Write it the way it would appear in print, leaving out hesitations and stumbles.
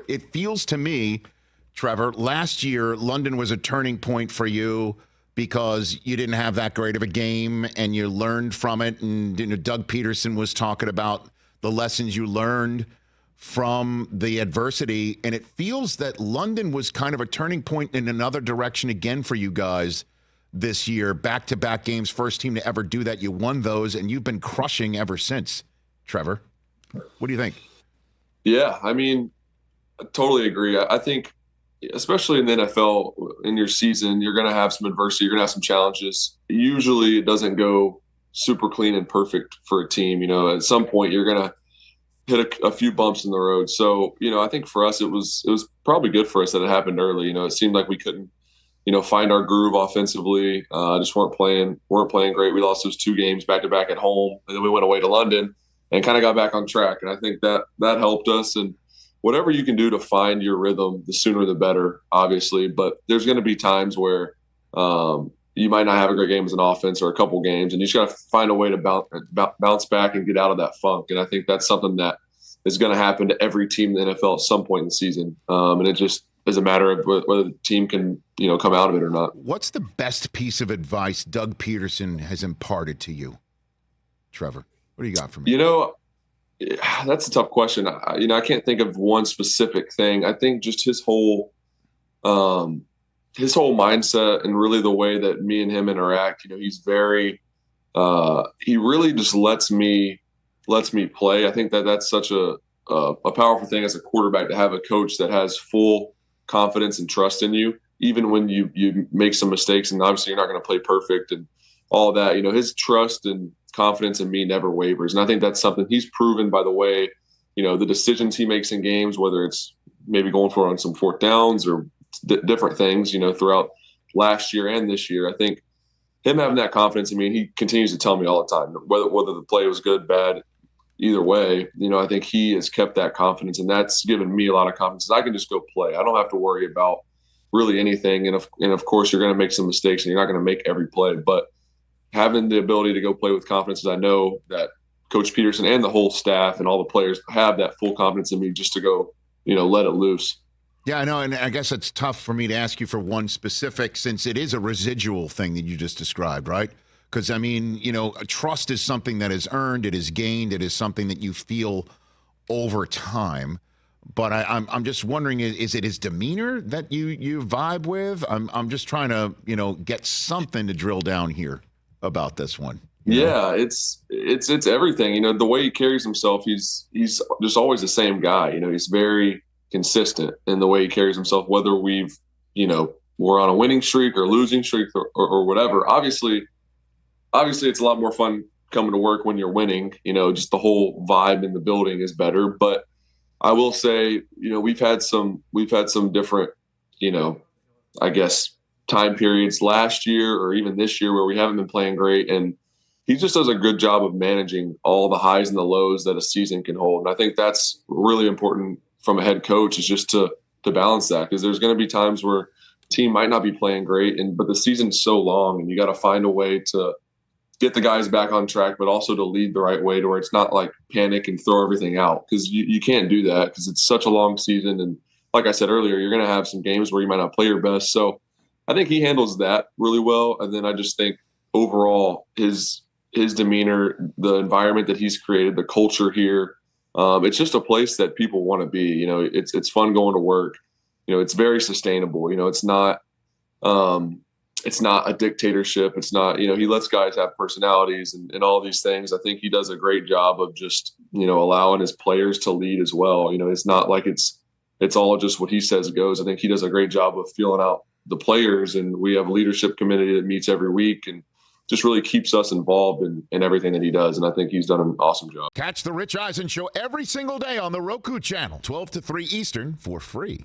it feels to me, Trevor, last year, London was a turning point for you because you didn't have that great of a game and you learned from it. And Doug Pederson was talking about the lessons you learned from the adversity. And it feels that London was kind of a turning point in another direction again for you guys this year. Back-to-back games, first team to ever do that. You won those, and you've been crushing ever since, Trevor. What do you think? Yeah, I mean, I totally agree. I think, especially in the NFL, in your season, you're going to have some adversity. You're going to have some challenges. Usually it doesn't go super clean and perfect for a team. At some point you're going to hit a few bumps in the road. So, I think for us, it was probably good for us that it happened early. It seemed like we couldn't, find our groove offensively. Just weren't playing great. We lost those 2 games back to back at home, and then we went away to London and kind of got back on track. And I think that helped us. And whatever you can do to find your rhythm, the sooner the better, obviously. But there's going to be times where you might not have a great game as an offense or a couple games, and you just got to find a way to bounce back and get out of that funk. And I think that's something that is going to happen to every team in the NFL at some point in the season. And it just is a matter of whether the team can, come out of it or not. What's the best piece of advice Doug Pederson has imparted to you, Trevor? What do you got for me? That's a tough question. I can't think of one specific thing. I think just his whole mindset and really the way that me and him interact. He's very he really just lets me play. I think that's such a powerful thing as a quarterback, to have a coach that has full confidence and trust in you, even when you make some mistakes. And obviously you're not going to play perfect and all that. His trust and confidence in me never wavers. And I think that's something he's proven by the way, the decisions he makes in games, whether it's maybe going for it on some 4th downs or different things, throughout last year and this year. I think him having that confidence in me, and he continues to tell me all the time, whether the play was good, bad, either way, I think he has kept that confidence, and that's given me a lot of confidence. I can just go play. I don't have to worry about really anything. And of course you're going to make some mistakes and you're not going to make every play, but having the ability to go play with confidence, I know that Coach Pederson and the whole staff and all the players have that full confidence in me just to go, let it loose. Yeah, I know, and I guess it's tough for me to ask you for one specific, since it is a residual thing that you just described, right? Because, trust is something that is earned, it is gained, it is something that you feel over time. But I'm just wondering, is it his demeanor that you vibe with? I'm just trying to, get something to drill down here about this one. Yeah, it's everything. The way he carries himself, he's just always the same guy. He's very consistent in the way he carries himself, whether we're on a winning streak or losing streak or whatever. Obviously it's a lot more fun coming to work when you're winning. Just the whole vibe in the building is better. But I will say, we've had some different, I guess, time periods last year or even this year where we haven't been playing great, and he just does a good job of managing all the highs and the lows that a season can hold. And I think that's really important from a head coach, is just to balance that, because there's going to be times where the team might not be playing great, but the season's so long, and you got to find a way to get the guys back on track, but also to lead the right way to where it's not like panic and throw everything out, because you can't do that because it's such a long season. And like I said earlier, you're going to have some games where you might not play your best. So I think he handles that really well. And then I just think overall his demeanor, the environment that he's created, the culture here, it's just a place that people want to be. It's fun going to work. It's very sustainable. It's not a dictatorship. It's not, he lets guys have personalities and all these things. I think he does a great job of just, allowing his players to lead as well. It's not like it's all just what he says goes. I think he does a great job of feeling out the players, and we have a leadership committee that meets every week and just really keeps us involved in everything that he does. And I think he's done an awesome job. Catch the Rich Eisen Show every single day on the Roku channel, 12 to 3 Eastern, for free.